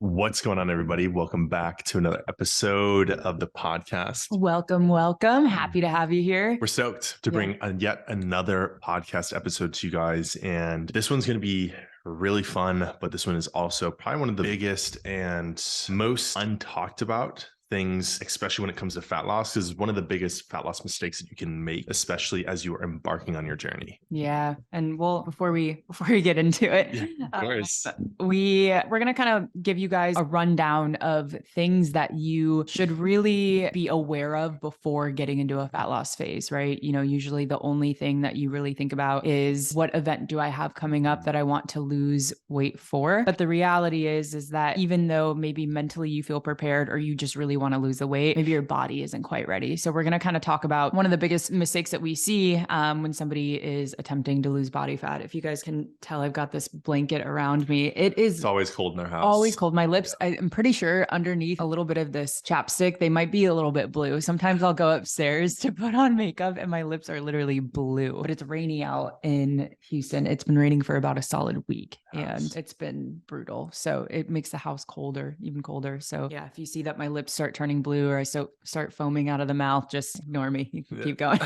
What's going on, everybody? Welcome back to another episode of the podcast. Welcome. Happy to have you here. We're stoked to bring yet another podcast episode to you guys. And this one's going to be really fun, but this one is also probably one of the biggest and most untalked about things, especially when it comes to fat loss, is one of the biggest fat loss mistakes that you can make, especially as you are embarking on your journey. Yeah. And before we get into it, of course. We're going to kind of give you guys a rundown of things that you should really be aware of before getting into a fat loss phase, right? You know, usually the only thing that you really think about is what event do I have coming up that I want to lose weight for? But the reality is that even though maybe mentally you feel prepared or you just really want to lose the weight, maybe your body isn't quite ready. So we're going to kind of talk about one of the biggest mistakes that we see when somebody is attempting to lose body fat. If you guys can tell, I've got this blanket around me. It's always cold in our house. Always cold. My lips, I'm pretty sure underneath a little bit of this chapstick, they might be a little bit blue. Sometimes I'll go upstairs to put on makeup and my lips are literally blue. But it's rainy out in Houston. It's been raining for about a solid week and it's been brutal. So it makes the house colder, even colder. So yeah, if you see that my lips start turning blue or I start foaming out of the mouth, just ignore me. You can keep going.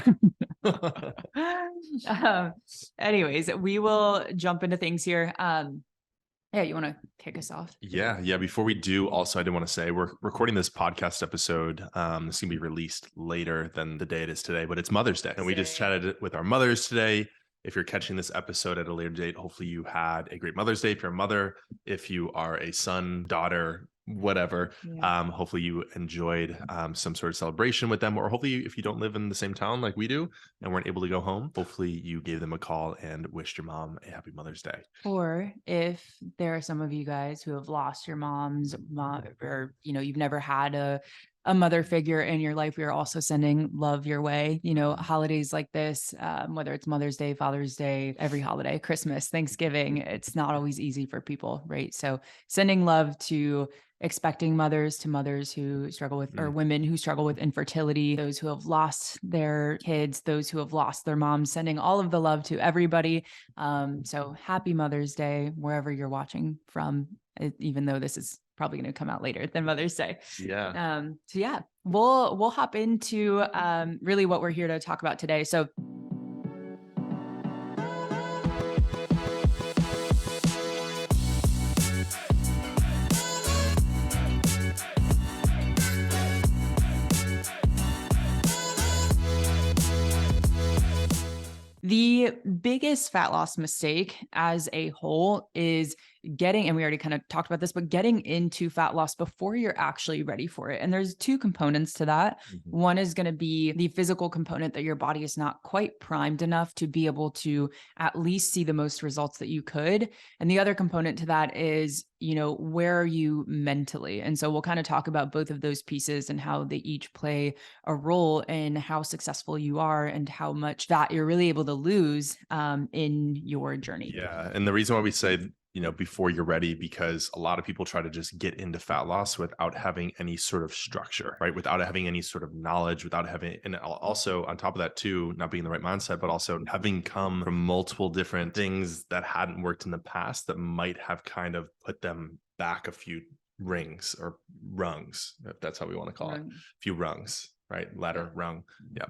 Anyways, we will jump into things here. Yeah, you want to kick us off? Yeah. Before we do, also, I did want to say we're recording this podcast episode. This is going to be released later than the day it is today, but it's Mother's Day. And we just chatted with our mothers today. If you're catching this episode at a later date, hopefully you had a great Mother's Day. If you're a mother, if you are a son, daughter, whatever, hopefully you enjoyed some sort of celebration with them, or hopefully if you don't live in the same town like we do and weren't able to go home, hopefully you gave them a call and wished your mom a happy Mother's Day. Or if there are some of you guys who have lost your mom's mom, or you've never had a mother figure in your life, we are also sending love your way. Holidays like this, whether it's Mother's Day, Father's Day, every holiday, Christmas, Thanksgiving, it's not always easy for people, right? So sending love to expecting mothers, to mothers who struggle with, or women who struggle with infertility, those who have lost their kids, those who have lost their moms, sending all of the love to everybody. So happy Mother's Day, wherever you're watching from, even though this is probably going to come out later than Mother's Day. We'll hop into really what we're here to talk about today. So the biggest fat loss mistake as a whole is getting, and we already kind of talked about this, but getting into fat loss before you're actually ready for it. And there's two components to that. One is going to be the physical component, that your body is not quite primed enough to be able to at least see the most results that you could. And the other component to that is, where are you mentally? And so we'll kind of talk about both of those pieces and how they each play a role in how successful you are and how much fat you're really able to lose in your journey. Yeah. And the reason why we say, before you're ready, because a lot of people try to just get into fat loss without having any sort of structure, right? Without having any sort of knowledge, without having, and also on top of that too, not being in the right mindset, but also having come from multiple different things that hadn't worked in the past that might have kind of put them back a few rings or rungs, if that's how we want to call it, a few rungs. Right? Ladder, rung. Yeah.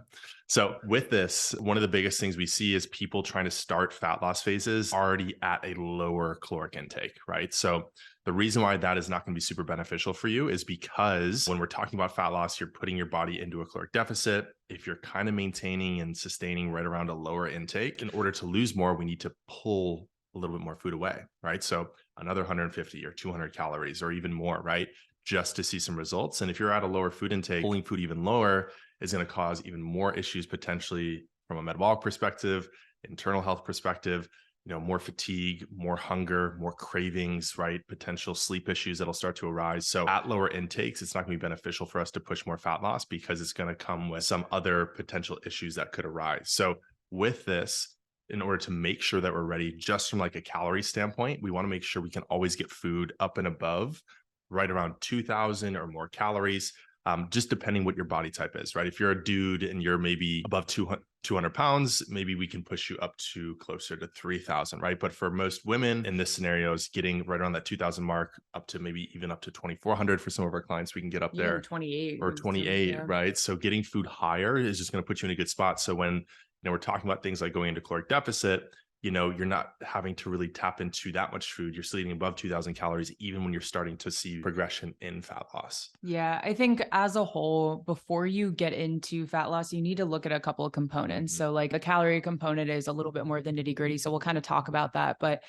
So with this, one of the biggest things we see is people trying to start fat loss phases already at a lower caloric intake, right? So the reason why that is not going to be super beneficial for you is because when we're talking about fat loss, you're putting your body into a caloric deficit. If you're kind of maintaining and sustaining right around a lower intake, in order to lose more, we need to pull a little bit more food away, right? So another 150 or 200 calories or even more, right? Just to see some results. And if you're at a lower food intake, pulling food even lower is going to cause even more issues potentially from a metabolic perspective, internal health perspective, more fatigue, more hunger, more cravings, right? Potential sleep issues that'll start to arise. So at lower intakes, it's not going to be beneficial for us to push more fat loss because it's going to come with some other potential issues that could arise. So with this, in order to make sure that we're ready, just from like a calorie standpoint, we want to make sure we can always get food up and above right around 2,000 or more calories. just depending what your body type is, right? If you're a dude and you're maybe above 200 pounds, maybe we can push you up to closer to 3,000, right? But for most women in this scenario is getting right around that 2,000 mark, up to maybe even up to 2,400 for some of our clients, we can get up Even there, 28 or is 28, yeah. right? So getting food higher is just going to put you in a good spot. So when we're talking about things like going into caloric deficit, you're not having to really tap into that much food. You're still eating above 2,000 calories, even when you're starting to see progression in fat loss. Yeah, I think as a whole, before you get into fat loss, you need to look at a couple of components. Mhm. So, like the calorie component is a little bit more than nitty gritty. So, we'll kind of talk about that. But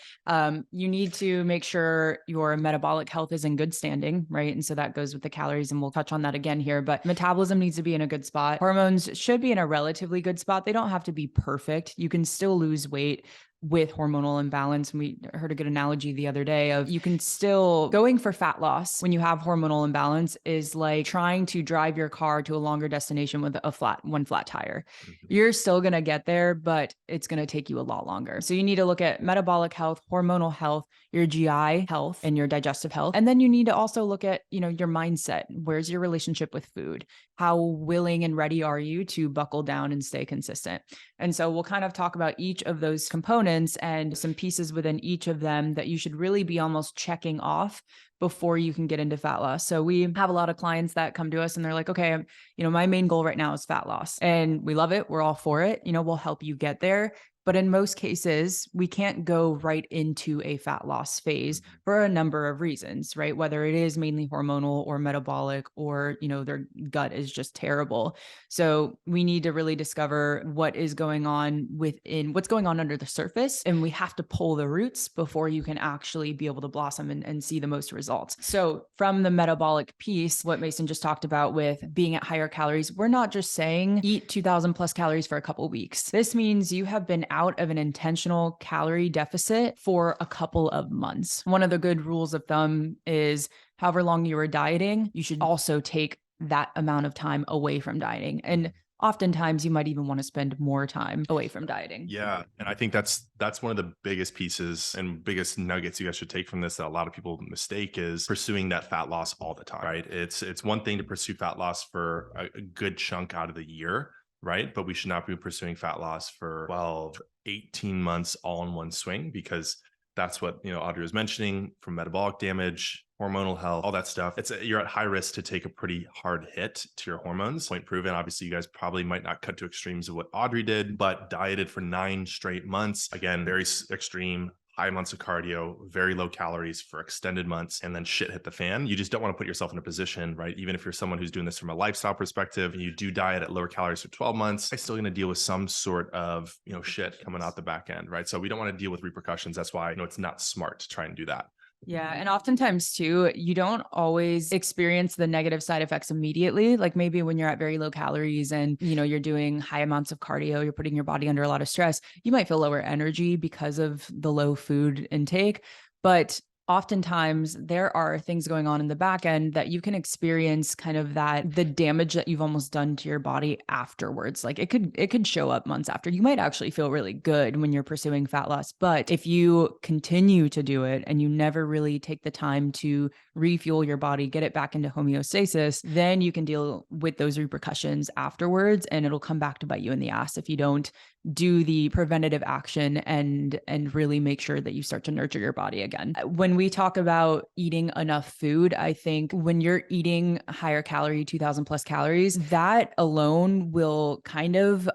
you need to make sure your metabolic health is in good standing, right? And so that goes with the calories, and we'll touch on that again here. But metabolism needs to be in a good spot. Hormones should be in a relatively good spot. They don't have to be perfect. You can still lose weight with hormonal imbalance. And we heard a good analogy the other day of you can still going for fat loss when you have hormonal imbalance is like trying to drive your car to a longer destination with one flat tire. Mhm. You're still going to get there, but it's going to take you a lot longer. So you need to look at metabolic health, hormonal health, your GI health, and your digestive health. And then you need to also look at, your mindset. Where's your relationship with food? How willing and ready are you to buckle down and stay consistent? And so we'll kind of talk about each of those components and some pieces within each of them that you should really be almost checking off before you can get into fat loss. So we have a lot of clients that come to us and they're like, okay, my main goal right now is fat loss, and we love it. We're all for it. We'll help you get there. But in most cases, we can't go right into a fat loss phase for a number of reasons, right? Whether it is mainly hormonal or metabolic, or, their gut is just terrible. So we need to really discover what is going on what's going on under the surface. And we have to pull the roots before you can actually be able to blossom and see the most results. So from the metabolic piece, what Mason just talked about with being at higher calories, we're not just saying eat 2,000 plus calories for a couple of weeks. This means you have been out of an intentional calorie deficit for a couple of months. One of the good rules of thumb is however long you are dieting, you should also take that amount of time away from dieting. And oftentimes you might even want to spend more time away from dieting. Yeah. And I think that's one of the biggest pieces and biggest nuggets you guys should take from this that a lot of people mistake is pursuing that fat loss all the time, right? It's one thing to pursue fat loss for a good chunk out of the year, right? But we should not be pursuing fat loss for 12, 18 months all in one swing, because that's what, Audrey was mentioning, from metabolic damage, hormonal health, all that stuff. You're at high risk to take a pretty hard hit to your hormones. Point proven. Obviously, you guys probably might not cut to extremes of what Audrey did, but dieted for 9 straight months. Again, very extreme, high amounts of cardio, very low calories for extended months, and then shit hit the fan. You just don't want to put yourself in a position, right? Even if you're someone who's doing this from a lifestyle perspective and you do diet at lower calories for 12 months, I'm still going to deal with some sort of, shit coming out the back end, right? So we don't want to deal with repercussions. That's why, it's not smart to try and do that. Yeah. And oftentimes too, you don't always experience the negative side effects immediately. Like maybe when you're at very low calories and, you're doing high amounts of cardio, you're putting your body under a lot of stress, you might feel lower energy because of the low food intake. But oftentimes there are things going on in the back end that you can experience kind of the damage that you've almost done to your body afterwards. Like it could show up months after. You might actually feel really good when you're pursuing fat loss, but if you continue to do it and you never really take the time to refuel your body, get it back into homeostasis, then you can deal with those repercussions afterwards, and it'll come back to bite you in the ass if you don't do the preventative action and really make sure that you start to nurture your body again. When we talk about eating enough food, I think when you're eating higher calorie, 2,000 plus calories, that alone will kind of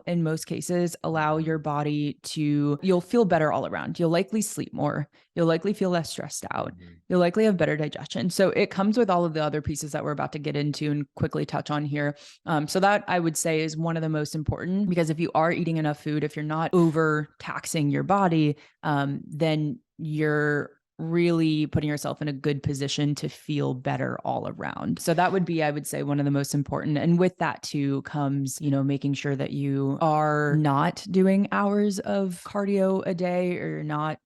in most cases, allow your body you'll feel better all around. You'll likely sleep more. You'll likely feel less stressed out. You'll likely have better digestion. So it comes with all of the other pieces that we're about to get into and quickly touch on here. So that I would say is one of the most important, because if you are eating enough food, if you're not overtaxing your body, then you're really putting yourself in a good position to feel better all around. So that would be, I would say, one of the most important. And with that too comes, making sure that you are not doing hours of cardio a day, or you're not,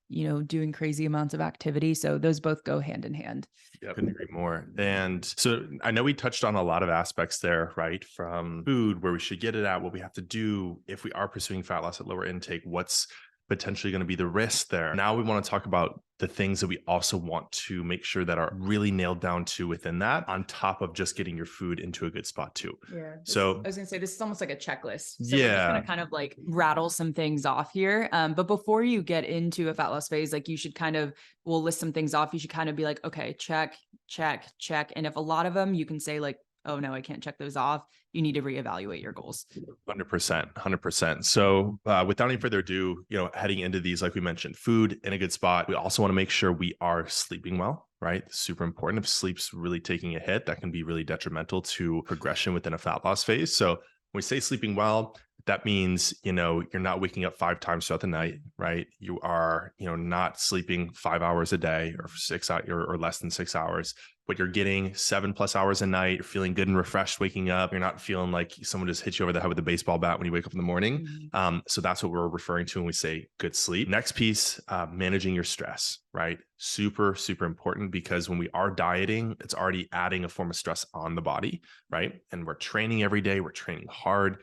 doing crazy amounts of activity. So those both go hand in hand. Yeah, couldn't agree more. And so I know we touched on a lot of aspects there, right? From food, where we should get it at, what we have to do if we are pursuing fat loss at lower intake, what's potentially going to be the risk there. Now we want to talk about the things that we also want to make sure that are really nailed down to within that, on top of just getting your food into a good spot too. Yeah. So I was gonna say this is almost like a checklist. So we're just yeah, gonna kind of like rattle some things off here. But before you get into a fat loss phase, like you should kind of, we'll list some things off. You should kind of be like, okay, check, check, check. And if a lot of them you can say like, oh no, I can't check those off, you need to reevaluate your goals. 100%, 100%. So without any further ado, heading into these, like we mentioned, food in a good spot. We also want to make sure we are sleeping well, right? Super important. If sleep's really taking a hit, that can be really detrimental to progression within a fat loss phase. So when we say sleeping well, that means, you're not waking up 5 times throughout the night, right? You are, not sleeping 5 hours a day or 6 hours or less than 6 hours, but you're getting 7+ hours a night. You're feeling good and refreshed waking up. You're not feeling like someone just hit you over the head with a baseball bat when you wake up in the morning. So that's what we're referring to when we say good sleep. Next piece, managing your stress, right? Super, super important, because when we are dieting, it's already adding a form of stress on the body, right? And we're training every day. We're training hard.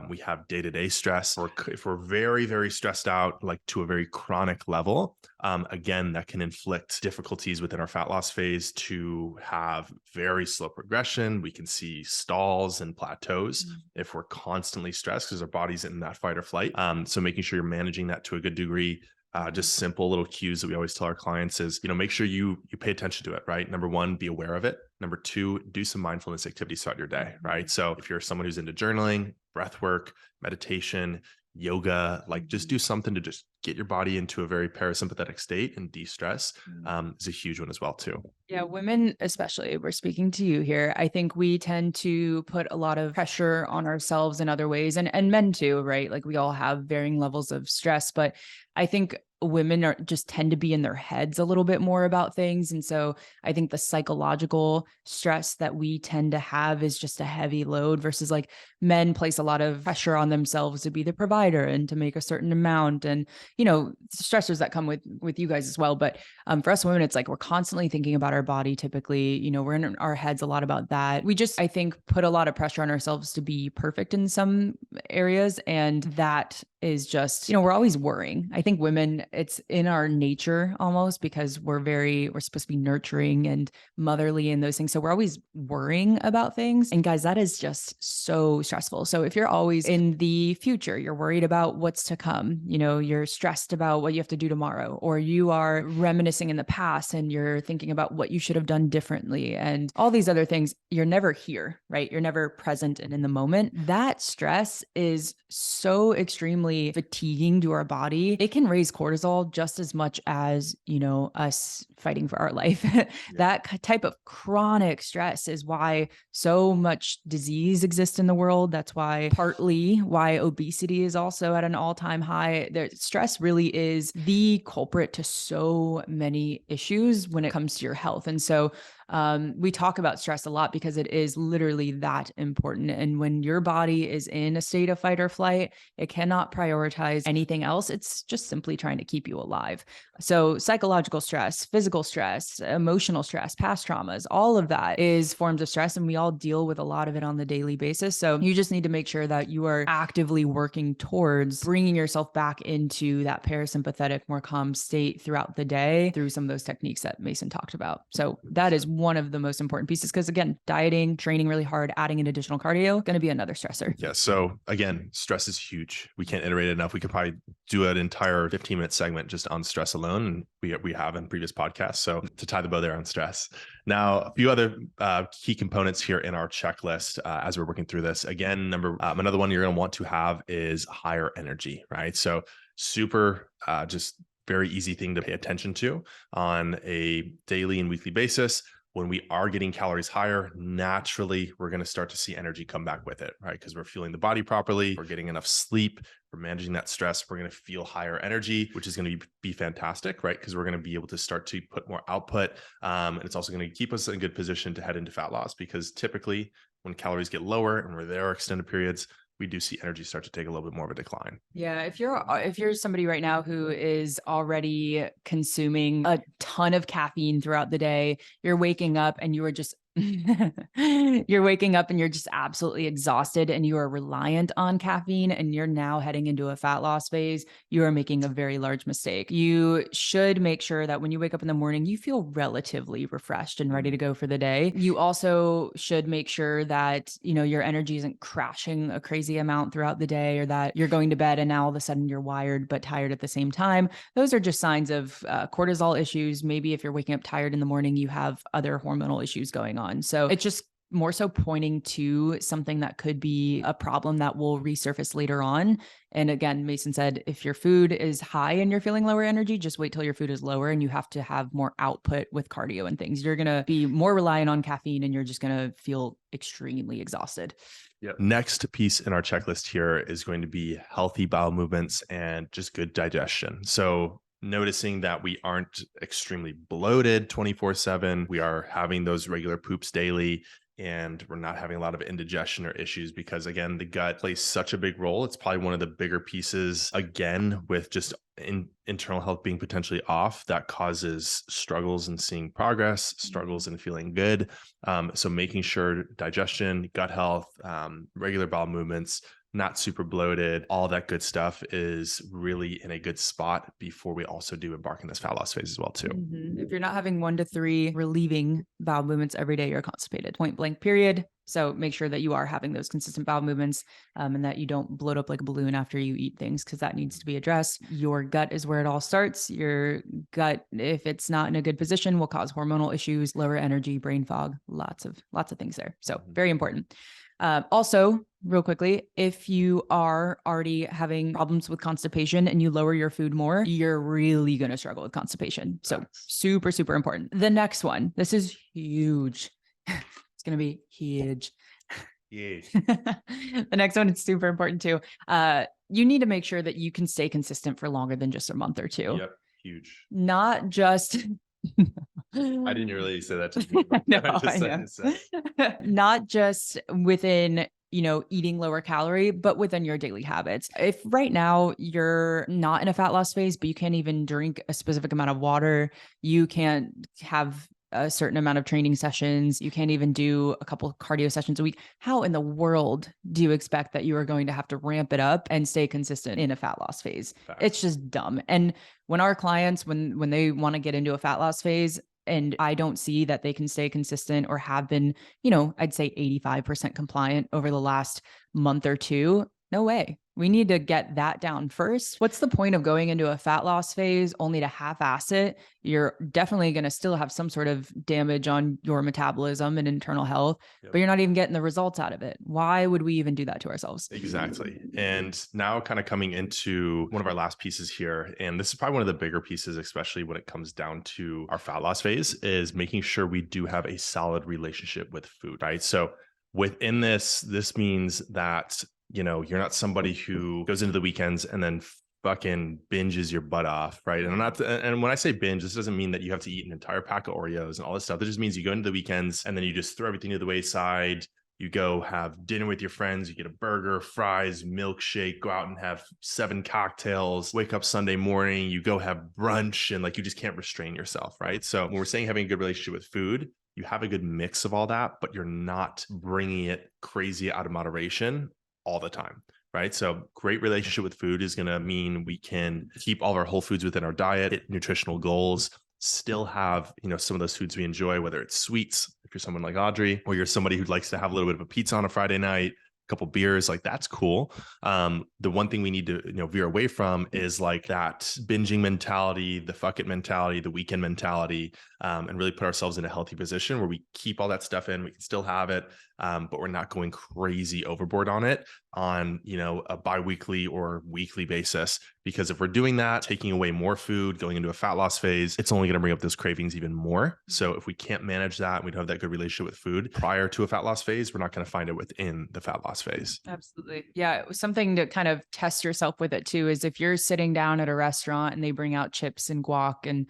We have day-to-day stress. If we're very, very stressed out, like to a very chronic level, again, that can inflict difficulties within our fat loss phase to have very slow progression. We can see stalls and plateaus if we're constantly stressed, because our body's in that fight or flight. So making sure you're managing that to a good degree. Just simple little cues that we always tell our clients is, make sure you pay attention to it, right? Number one, be aware of it. Number two, do some mindfulness activities throughout your day, right? So if you're someone who's into journaling, breath work, meditation, yoga, like just do something to just get your body into a very parasympathetic state and de-stress is a huge one as well too. Yeah, women especially, we're speaking to you here. I think we tend to put a lot of pressure on ourselves in other ways, and men too, right? Like we all have varying levels of stress, but I think women are just tend to be in their heads a little bit more about things. And so I think the psychological stress that we tend to have is just a heavy load, versus like men place a lot of pressure on themselves to be the provider and to make a certain amount, and stressors that come with you guys as well. But for us women, it's like we're constantly thinking about our body. Typically, we're in our heads a lot about that. We just, I think, put a lot of pressure on ourselves to be perfect in some areas, and that is just, we're always worrying. I think women, it's in our nature almost, because we're supposed to be nurturing and motherly and those things. So we're always worrying about things. And guys, that is just so stressful. So if you're always in the future, you're worried about what's to come, you're stressed about what you have to do tomorrow, or you are reminiscing in the past and you're thinking about what you should have done differently and all these other things, you're never here, right? You're never present and in the moment. That stress is so extremely fatiguing to our body. It can raise cortisol just as much as, us fighting for our life. That type of chronic stress is why so much disease exists in the world. That's why partly why obesity is also at an all-time high. Stress really is the culprit to so many issues when it comes to your health. And so we talk about stress a lot because it is literally that important. And when your body is in a state of fight or flight, it cannot prioritize anything else. It's just simply trying to keep you alive. So psychological stress, physical stress, emotional stress, past traumas, all of that is forms of stress. And we all deal with a lot of it on the daily basis. So you just need to make sure that you are actively working towards bringing yourself back into that parasympathetic, more calm state throughout the day through some of those techniques that Mason talked about. So that is one of the most important pieces, because again, dieting, training really hard, adding an additional cardio, going to be another stressor. Yeah. So again, stress is huge. We can't iterate it enough. We could probably do an entire 15-minute segment just on stress alone. And we have in previous podcasts. So to tie the bow there on stress. Now, a few other key components here in our checklist as we're working through this. Again, another one you're going to want to have is higher energy, right? So super just very easy thing to pay attention to on a daily and weekly basis. When we are getting calories higher, naturally, we're going to start to see energy come back with it, right? Because we're fueling the body properly, we're getting enough sleep, we're managing that stress, we're going to feel higher energy, which is going to be fantastic, right? Because we're going to be able to start to put more output. And it's also going to keep us in a good position to head into fat loss, because typically when calories get lower and we're there extended periods, we do see energy start to take a little bit more of a decline. Yeah, if you're somebody right now who is already consuming a ton of caffeine throughout the day, you're waking up and you are just You're waking up and you're just absolutely exhausted and you are reliant on caffeine and you're now heading into a fat loss phase, you are making a very large mistake. You should make sure that when you wake up in the morning, you feel relatively refreshed and ready to go for the day. You also should make sure that, your energy isn't crashing a crazy amount throughout the day, or that you're going to bed and now all of a sudden you're wired but tired at the same time. Those are just signs of cortisol issues. Maybe if you're waking up tired in the morning, you have other hormonal issues going on. So it's just more so pointing to something that could be a problem that will resurface later on. And again, Mason said, if your food is high and you're feeling lower energy, just wait till your food is lower and you have to have more output with cardio and things. You're going to be more reliant on caffeine and you're just going to feel extremely exhausted. Yep. Next piece in our checklist here is going to be healthy bowel movements and just good digestion. So noticing that we aren't extremely bloated 24/7, we are having those regular poops daily, and we're not having a lot of indigestion or issues because, again, the gut plays such a big role. It's probably one of the bigger pieces, again, with just internal health being potentially off, that causes struggles in seeing progress, struggles in feeling good. So making sure digestion, gut health, regular bowel movements, not super bloated, all that good stuff is really in a good spot before we also do embark in this fat loss phase as well too. If you're not having 1 to 3 relieving bowel movements every day, you're constipated, point blank, period. So make sure that you are having those consistent bowel movements, and that you don't bloat up like a balloon after you eat things, because that needs to be addressed. Your gut is where it all starts. Your gut, if it's not in a good position, will cause hormonal issues, lower energy, brain fog, lots of things there. So very important. Also, real quickly, if you are already having problems with constipation and you lower your food more, you're really going to struggle with constipation. So super, super important. The next one, this is huge. It's going to be huge. Yes. The next one is super important too. You need to make sure that you can stay consistent for longer than just a month or two. Yep. Huge. Not just I didn't really say that to you. No, I know. Not just within, eating lower calorie, but within your daily habits. If right now you're not in a fat loss phase, but you can't even drink a specific amount of water, you can't have a certain amount of training sessions, you can't even do a couple of cardio sessions a week, how in the world do you expect that you are going to have to ramp it up and stay consistent in a fat loss phase? Fact. It's just dumb. And when our clients, when they want to get into a fat loss phase, and I don't see that they can stay consistent or have been, I'd say 85% compliant over the last month or two, no way. We need to get that down first. What's the point of going into a fat loss phase only to half-ass it? You're definitely going to still have some sort of damage on your metabolism and internal health, but you're not even getting the results out of it. Why would we even do that to ourselves? Exactly. And now kind of coming into one of our last pieces here, and this is probably one of the bigger pieces, especially when it comes down to our fat loss phase, is making sure we do have a solid relationship with food, right? So within this means that you're not somebody who goes into the weekends and then fucking binges your butt off, right? And when I say binge, this doesn't mean that you have to eat an entire pack of Oreos and all this stuff. It just means you go into the weekends and then you just throw everything to the wayside. You go have dinner with your friends, you get a burger, fries, milkshake, go out and have 7 cocktails, wake up Sunday morning, you go have brunch, and you just can't restrain yourself, right? So when we're saying having a good relationship with food, you have a good mix of all that, but you're not bringing it crazy out of moderation all the time, right? So great relationship with food is going to mean we can keep all of our whole foods within our diet, hit nutritional goals, still have, some of those foods we enjoy, whether it's sweets, if you're someone like Audrey, or you're somebody who likes to have a little bit of a pizza on a Friday night, a couple beers, that's cool. The one thing we need to, veer away from is that binging mentality, the fuck it mentality, the weekend mentality, and really put ourselves in a healthy position where we keep all that stuff in, we can still have it, but we're not going crazy overboard on it on, a biweekly or weekly basis. Because if we're doing that, taking away more food, going into a fat loss phase, it's only going to bring up those cravings even more. So if we can't manage that, we don't have that good relationship with food prior to a fat loss phase, we're not going to find it within the fat loss phase. Absolutely. Yeah. Something to kind of test yourself with it too is if you're sitting down at a restaurant and they bring out chips and guac and,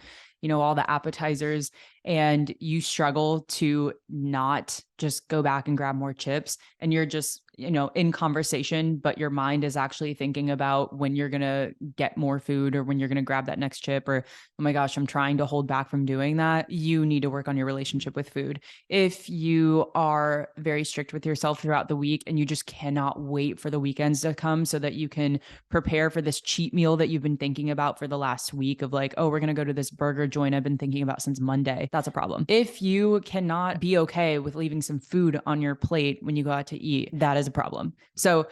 all the appetizers, and you struggle to not just go back and grab more chips, and you're just in conversation, but your mind is actually thinking about when you're going to get more food or when you're going to grab that next chip, or, oh my gosh, I'm trying to hold back from doing that. You need to work on your relationship with food. If you are very strict with yourself throughout the week and you just cannot wait for the weekends to come so that you can prepare for this cheat meal that you've been thinking about for the last week of like, oh, we're going to go to this burger joint I've been thinking about since Monday, that's a problem. If you cannot be okay with leaving some food on your plate when you go out to eat, that is a problem. So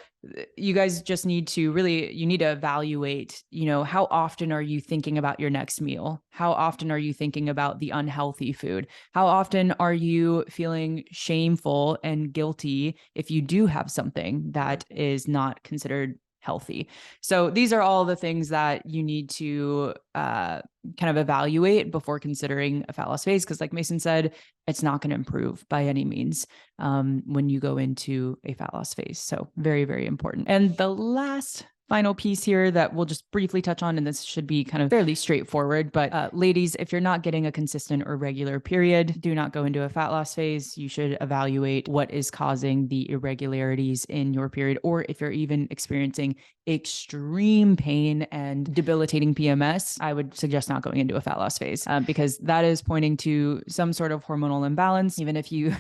you guys just need to evaluate, how often are you thinking about your next meal? How often are you thinking about the unhealthy food? How often are you feeling shameful and guilty if you do have something that is not considered healthy? So these are all the things that you need to kind of evaluate before considering a fat loss phase. Because like Mason said, it's not going to improve by any means when you go into a fat loss phase. So very, very important. And the last final piece here that we'll just briefly touch on, and this should be kind of fairly straightforward, but ladies, if you're not getting a consistent or regular period, do not go into a fat loss phase. You should evaluate what is causing the irregularities in your period, or if you're even experiencing extreme pain and debilitating PMS, I would suggest not going into a fat loss phase because that is pointing to some sort of hormonal imbalance. Even if you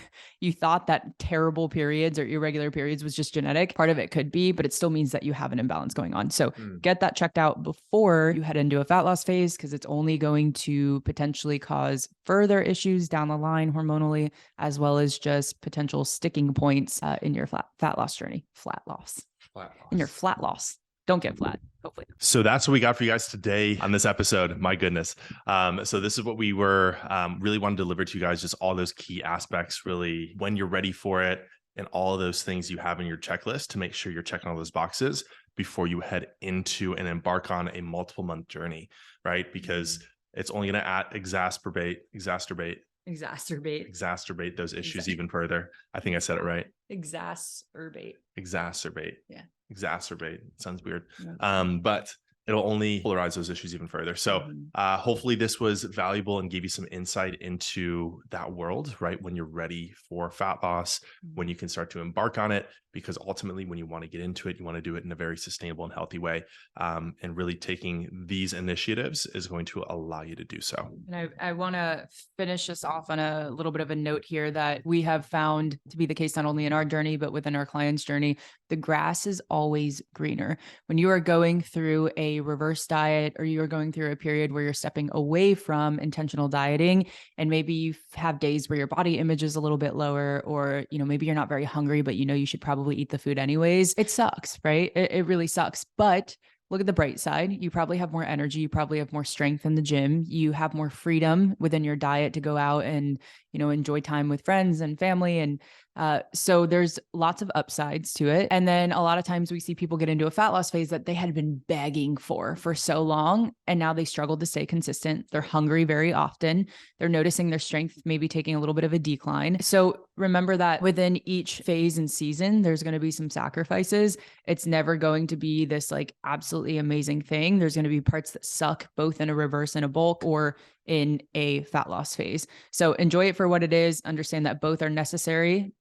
thought that terrible periods or irregular periods was just genetic, part of it could be, but it still means that you have an imbalance going on. So get that checked out before you head into a fat loss phase, because it's only going to potentially cause further issues down the line hormonally, as well as just potential sticking points in your fat loss journey. In your flat loss. Don't get flat, hopefully. So that's what we got for you guys today on this episode. My goodness. So this is what we were really wanting to deliver to you guys, just all those key aspects, really, when you're ready for it, and all of those things you have in your checklist to make sure you're checking all those boxes before you head into and embark on a multiple month journey, right? Because it's only going to exacerbate those issues even further. I think I said it right. Exacerbate. Yeah. Exacerbate. Sounds weird. Yeah. But it'll only polarize those issues even further. So hopefully this was valuable and gave you some insight into that world, right? When you're ready for fat loss, when you can start to embark on it, because ultimately when you want to get into it, you want to do it in a very sustainable and healthy way. And really taking these initiatives is going to allow you to do so. And I want to finish us off on a little bit of a note here that we have found to be the case, not only in our journey, but within our clients' journey. The grass is always greener. When you are going through a reverse diet, or you are going through a period where you're stepping away from intentional dieting, and maybe you have days where your body image is a little bit lower, or, maybe you're not very hungry, but you should probably eat the food anyways. It sucks, right? It really sucks. But look at the bright side. You probably have more energy. You probably have more strength in the gym. You have more freedom within your diet to go out and, enjoy time with friends and family. And so there's lots of upsides to it. And then a lot of times we see people get into a fat loss phase that they had been begging for so long, and now they struggle to stay consistent. They're hungry very often. They're noticing their strength maybe taking a little bit of a decline. So remember that within each phase and season, there's going to be some sacrifices. It's never going to be this like absolutely amazing thing. There's going to be parts that suck, both in a reverse and a bulk, or in a fat loss phase. So enjoy it for what it is. Understand that both are necessary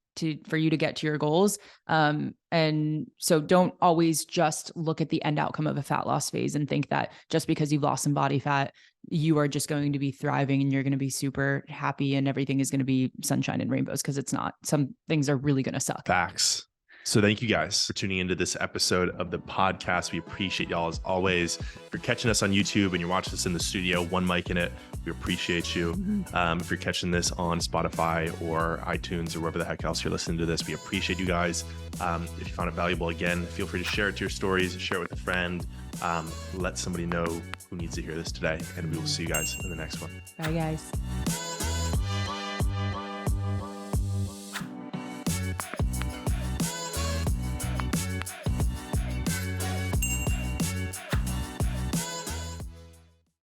for you to get to your goals. And so don't always just look at the end outcome of a fat loss phase and think that just because you've lost some body fat, you are just going to be thriving and you're going to be super happy and everything is going to be sunshine and rainbows, because it's not. Some things are really going to suck. Facts. So thank you guys for tuning into this episode of the podcast. We appreciate y'all as always. If you're catching us on YouTube and you're watching us in the studio, one mic in it, we appreciate you. If you're catching this on Spotify or iTunes or wherever the heck else you're listening to this, we appreciate you guys. If you found it valuable, again, feel free to share it to your stories, share it with a friend. Let somebody know who needs to hear this today. And we will see you guys in the next one. Bye, guys.